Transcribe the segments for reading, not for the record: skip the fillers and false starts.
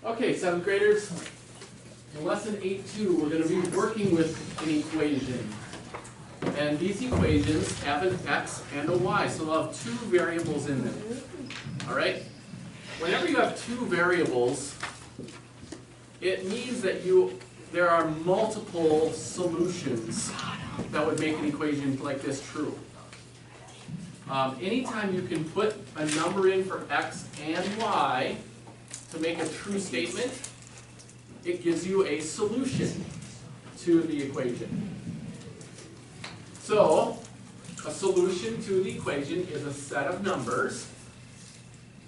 Okay, 7th graders, in lesson 8.2, we're going to be working with an equation. And these equations have an x and a y, so they'll have two variables in them. All right? Whenever you have two variables, it means that there are multiple solutions that would make an equation like this true. Anytime you can put a number in for x and y to make a true statement, it gives you a solution to the equation. So, a solution to the equation is a set of numbers,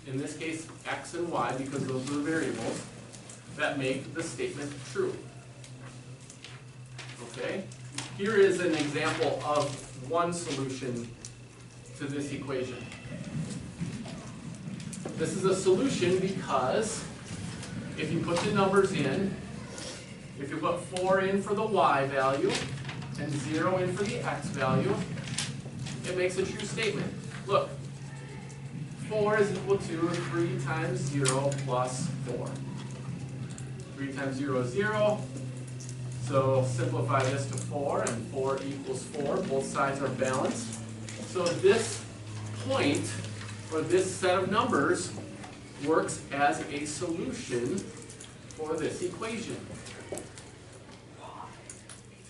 in this case x and y because those are the variables, that make the statement true. Okay? Here is an example of one solution to this equation. This is a solution because if you put the numbers in, if you put 4 in for the y value and 0 in for the x value, it makes a true statement. Look, 4 is equal to 3 times 0 plus 4. 3 times 0 is 0. So simplify this to 4, and 4 equals 4. Both sides are balanced. So this point, or this set of numbers, works as a solution for this equation.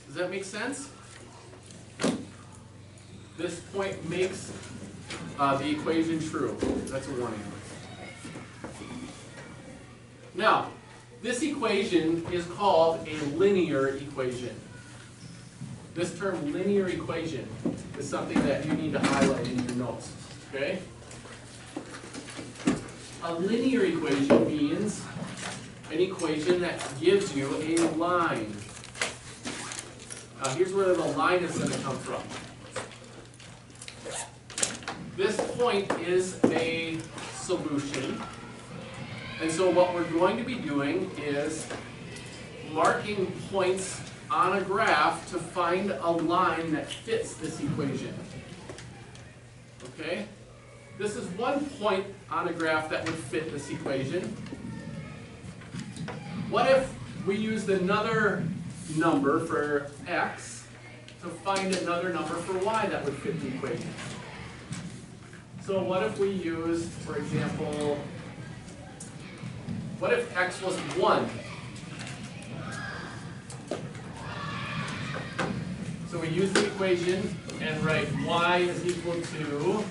Does that make sense? This point makes the equation true. That's a warning. Now, this equation is called a linear equation. This term linear equation is something that you need to highlight in your notes. Okay? A linear equation means an equation that gives you a line. Here's where the line is going to come from. This point is a solution. And so what we're going to be doing is marking points on a graph to find a line that fits this equation. Okay? This is one point on a graph that would fit this equation. What if we used another number for x to find another number for y that would fit the equation? So what if we used, for example, what if x was 1? So we use the equation and write y is equal to,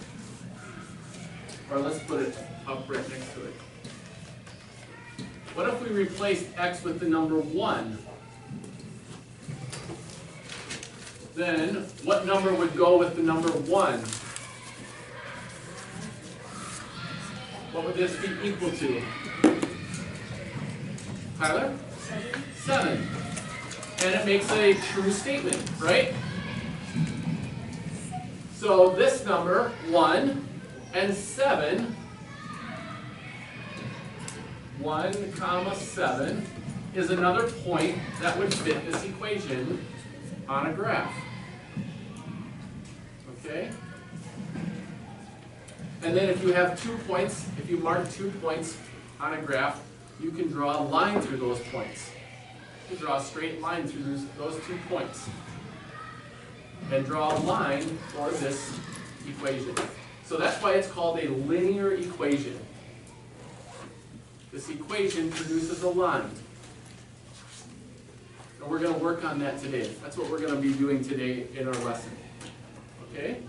or let's put it up right next to it. What if we replaced x with the number 1? Then what number would go with the number 1? What would this be equal to? Tyler? 7. And it makes a true statement, right? So this number, 1 and 7, 1 comma 7, is another point that would fit this equation on a graph. Okay? And then if you have 2 points, if you mark 2 points on a graph, you can draw a line through those points. You draw a straight line through those 2 points. And draw a line for this equation. So that's why it's called a linear equation. This equation produces a line. And we're going to work on that today. That's what we're going to be doing today in our lesson. Okay?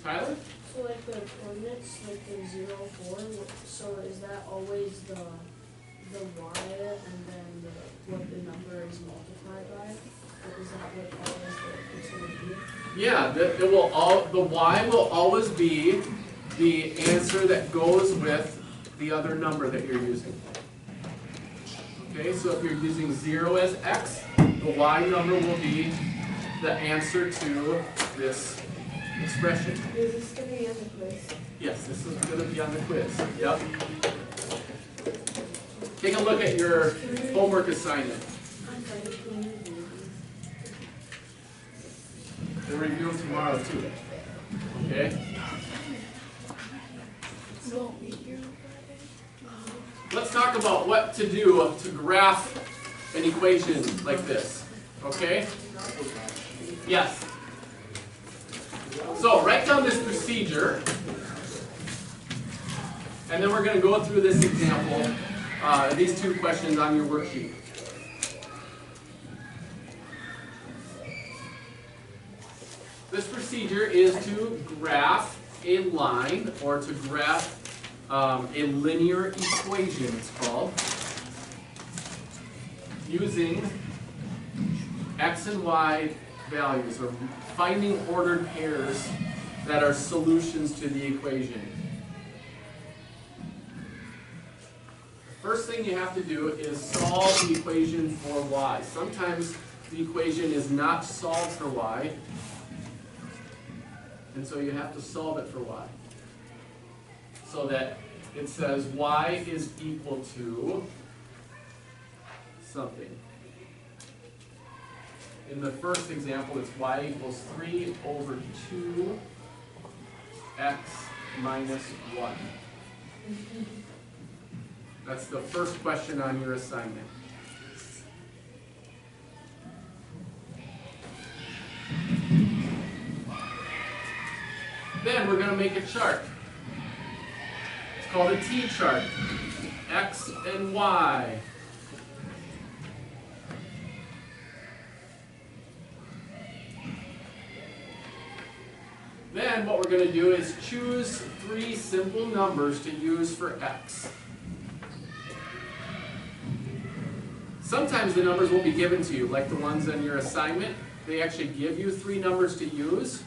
Tyler? So like the coordinates, like the 0, 4, so is that always the y and then what the number is multiplied by? Or is that what always it's going to be? Yeah, the y will always be the answer that goes with the other number that you're using. Okay, so if you're using 0 as x, the y number will be the answer to this expression. Is this going to be on the quiz? Yes, this is going to be on the quiz. Yep. Take a look at your homework assignment. We'll review them tomorrow too. Okay? let's talk about what to do to graph an equation like this, okay? Yes. So write down this procedure, and then we're going to go through this example, these two questions on your worksheet. This procedure is to graph a line, or to graph a linear equation, it's called, using x and y values, or finding ordered pairs that are solutions to the equation. First thing you have to do is solve the equation for y. Sometimes the equation is not solved for y, and so you have to solve it for y. So that it says y is equal to something. In the first example, it's y equals 3 over 2 x minus 1. That's the first question on your assignment. Then we're going to make a chart. It's called a T-chart. X and Y. Then what we're going to do is choose 3 simple numbers to use for x. Sometimes the numbers will be given to you, like the ones on your assignment. They actually give you 3 numbers to use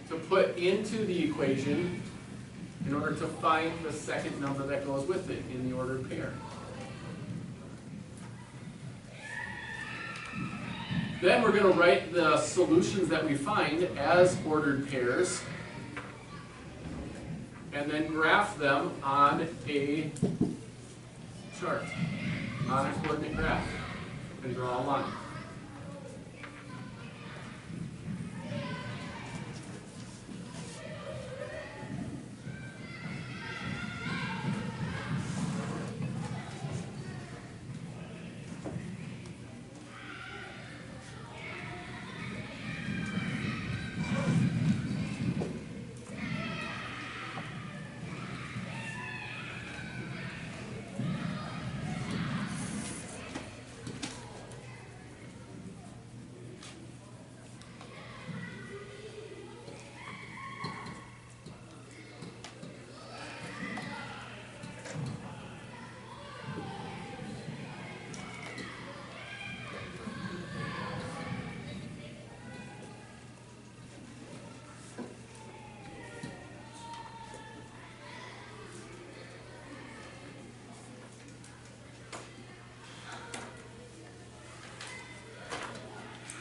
to put into the equation in order to find the second number that goes with it in the ordered pair. Then we're going to write the solutions that we find as ordered pairs, and then graph them on a chart, on a coordinate graph, and draw a line.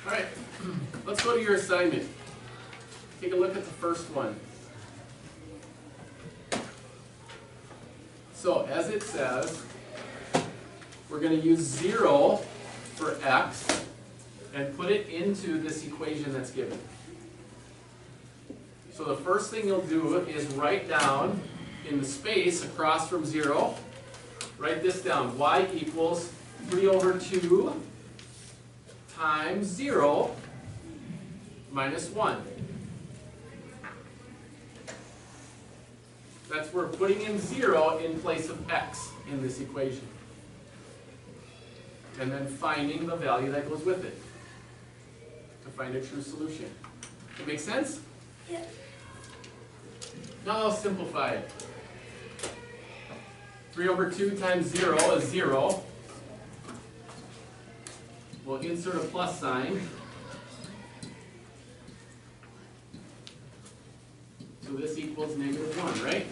All right, let's go to your assignment. Take a look at the first one. So as it says, we're going to use 0 for x and put it into this equation that's given. So the first thing you'll do is write down in the space across from 0, write this down. Y equals 3 over 2 times 0 minus 1. That's we're putting in 0 in place of x in this equation. And then finding the value that goes with it to find a true solution. Does that make sense? Yeah. Now I'll simplify it. 3 over 2 times 0 is 0. We'll insert a plus sign. So this equals negative 1, right?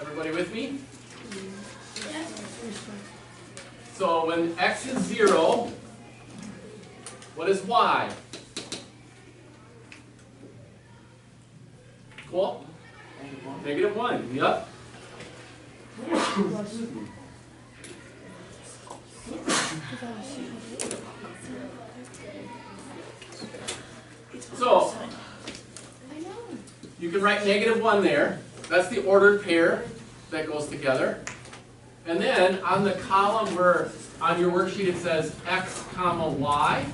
Everybody with me? Yeah. So when x is 0, what is y? Cool? Negative 1, yep. So, you can write -1 there. That's the ordered pair that goes together. And then on the column where on your worksheet it says x comma y,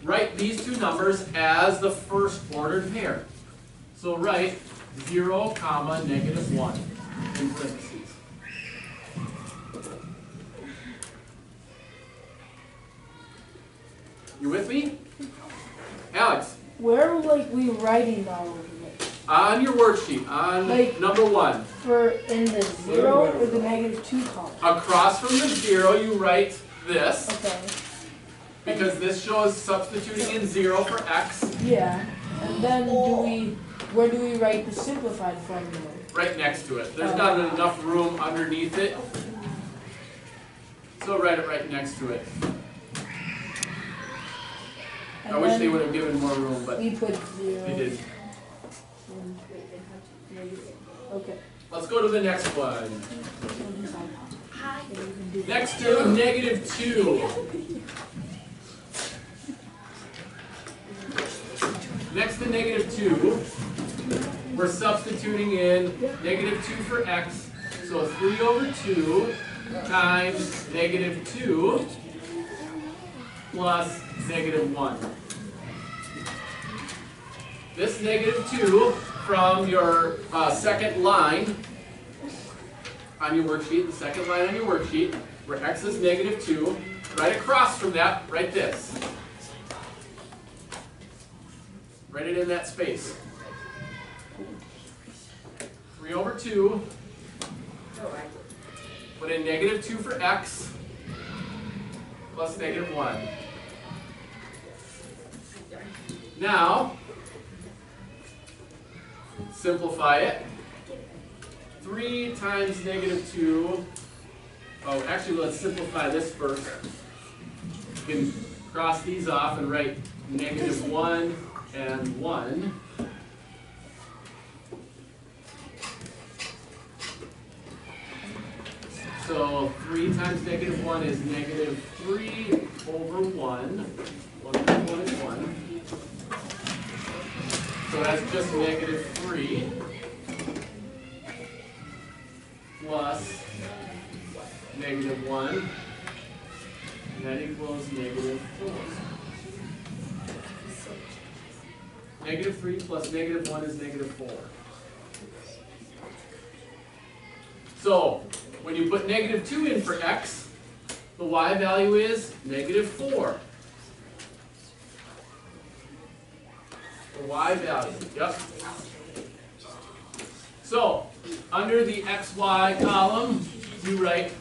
write these two numbers as the first ordered pair. So write 0 comma -1 in parentheses. You with me? Alex, Where are we writing all of it? on your worksheet, on Like- number 1, For in the 0 or the -2 column? across from the 0 you write this, Okay. because this shows substituting in 0 for x, Yeah. And then where do we write the simplified formula? right next to it. There's not enough room underneath it, so write it right next to it. I And wish they then would have given more room, but we put 0. they did. Okay. Let's go to the next one. Hi. Next to -2. Next to -2, we're substituting in -2 for x. So 3/2 times -2 plus -1. This -2 from your second line on your worksheet, the second line on your worksheet, where x is -2, right across from that, write this. Write it in that space. 3/2, put in -2 for x, plus -1. Now, simplify it. 3 times -2. Oh, actually, let's simplify this first. You can cross these off and write -1 and 1. So 3 times -1 is -3/1. 1 is 1. So that's just -3 plus -1, and that equals -4. -3 plus -1 is -4. So, when you put -2 in for x, the y value is -4. The y value, yep. So, under the xy column, you write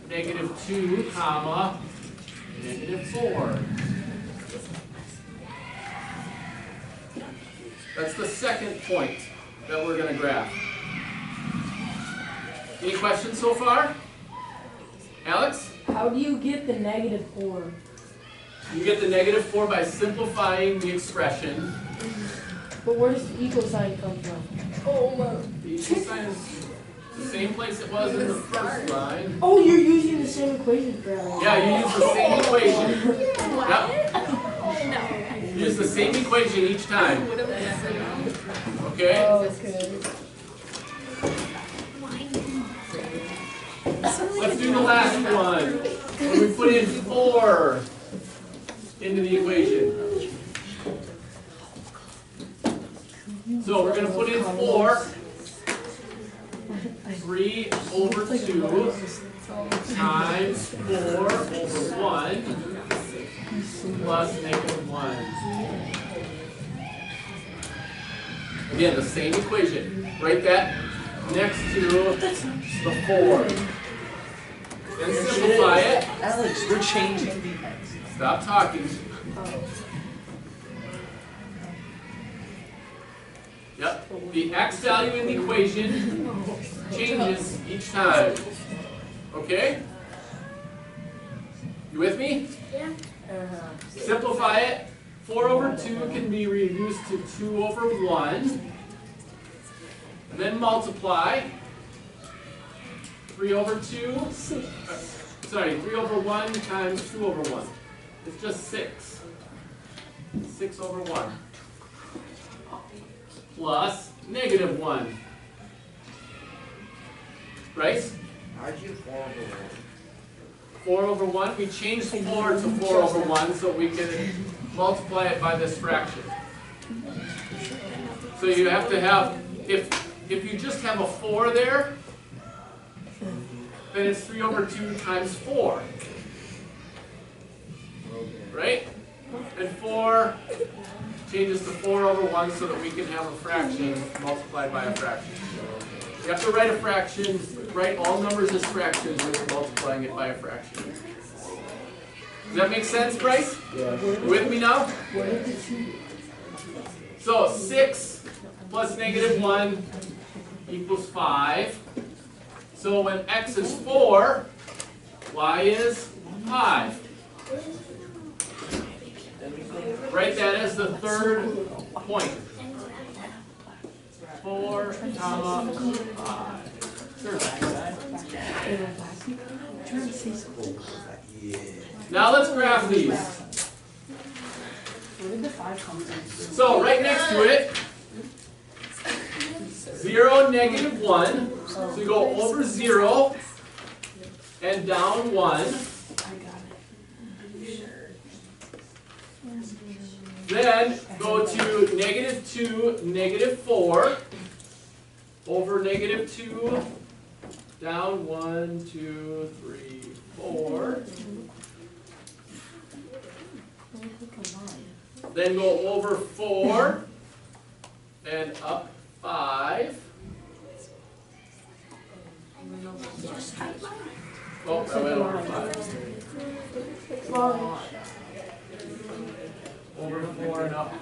-2 comma -4. That's the second point that we're going to graph. Any questions so far? Alex? How do you get the -4? You get the -4 by simplifying the expression. But where does the equal sign come from? The equal sign is the same place it was in the first line. Oh, you're using the same equation for everything. Yeah, you use the same equation. Yep. Use the same equation each time. Okay? Okay. Let's do the last one. When we put in 4 into the equation. So we're going to put in 4. 3/2 times 4/1 plus -1. Again, the same equation. Write that next to the 4. Then simplify it. Alex, we're changing the x. Stop talking. Yep. The x value in the equation changes each time. Okay? You with me? Yeah. Simplify it. 4/2 can be reduced to 2/1. And then multiply. 3/2. Sorry, 3/1 times 2/1. It's just 6. 6 over 1 plus negative 1. Bryce? How'd you 4 over 1? 4 over 1. We changed 4 to 4 over 1 so we can multiply it by this fraction. So you have to have, if you just have a 4 there, then it's 3 over 2 times 4. Right? And 4 changes to 4 over 1 so that we can have a fraction multiplied by a fraction. You have to write a fraction, write all numbers as fractions when you're multiplying it by a fraction. Does that make sense, Bryce? Yeah. You with me now? So 6 plus negative 1 equals 5. So when x is 4, y is 5. Write that as the third point. 4, comma, 5. Now let's graph these. Where did the 5 come from? So right next to it, 0, negative 1. So you go over 0 and down 1. I got it. Then go to negative 2, negative 4, over negative 2, down 1, 2, 3, 4. Then go over 4 and up 5. Oh, I went over 5. Over 4 and up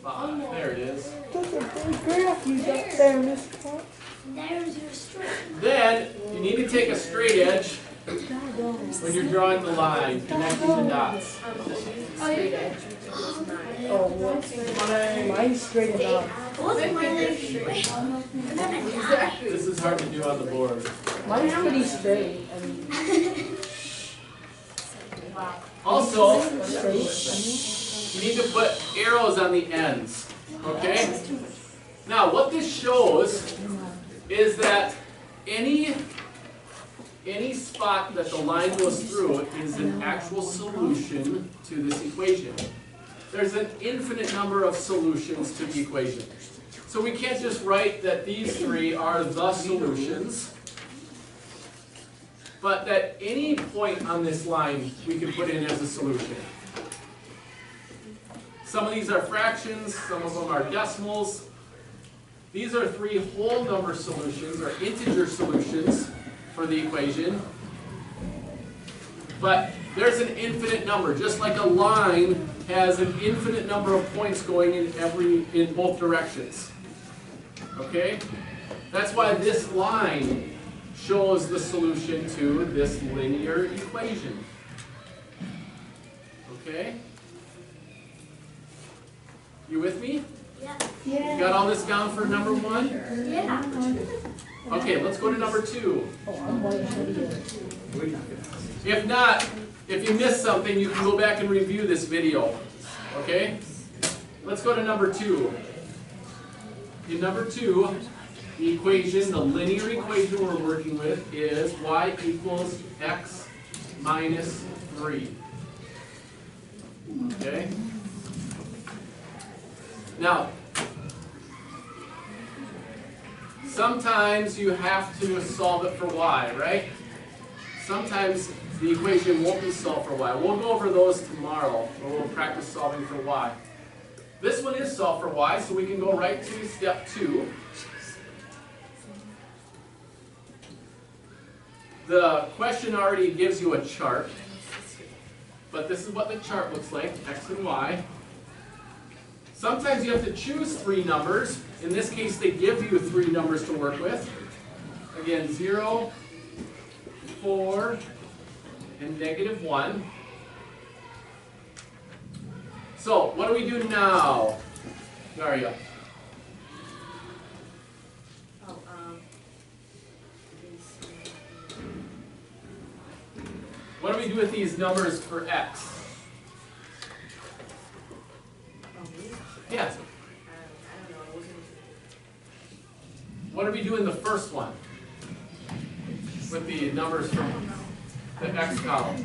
5. There it is. That's a big graph you got there, Mr. Clark. There's your straight. Then you need to take a straight edge when you're drawing the line, connecting the dots. Oh, what? Mine's straight enough. This is hard to do on the board. Mine's pretty straight. I mean, Also, straight. you need to put arrows on the ends. Okay? Now, what this shows is that any spot that the line goes through is an actual solution to this equation. There's an infinite number of solutions to the equation. So we can't just write that these three are the solutions, but that any point on this line we can put in as a solution. Some of these are fractions, some of them are decimals. These are 3 whole number solutions, or integer solutions, for the equation. But there's an infinite number, just like a line has an infinite number of points going in both directions. Okay? That's why this line shows the solution to this linear equation. Okay? You with me? Yeah. You got all this down for number 1? Yeah. Okay, let's go to number 2. Oh, I'm white. If not, if you missed something, you can go back and review this video. Okay? Let's go to number 2. In number 2, the equation, the linear equation we're working with is y equals x minus 3. Okay? Now, sometimes you have to solve it for y, right? Sometimes the equation won't be solved for y. We'll go over those tomorrow, or we'll practice solving for y. This one is solved for y, so we can go right to step 2. The question already gives you a chart, but this is what the chart looks like, x and y. Sometimes you have to choose 3 numbers. In this case, they give you 3 numbers to work with. Again, 0, 4, and negative 1. So, what do we do now, Daria? What do we do with these numbers for x? Yeah. I don't know, I wasn't. What do we do in the first one? With the numbers from the x column.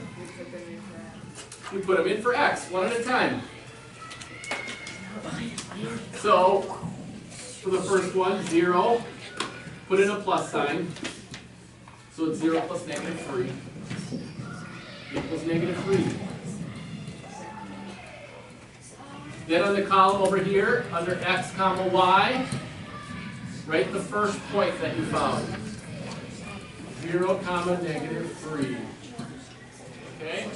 We put them in for x, one at a time. So, for the first one, 0, put in a plus sign. So it's 0 plus negative 3 equals negative 3. Then on the column over here, under x comma y, write the first point that you found. 0 comma negative 3. Okay?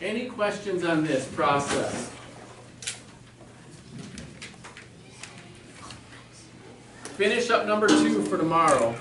Any questions on this process? Finish up number 2 for tomorrow.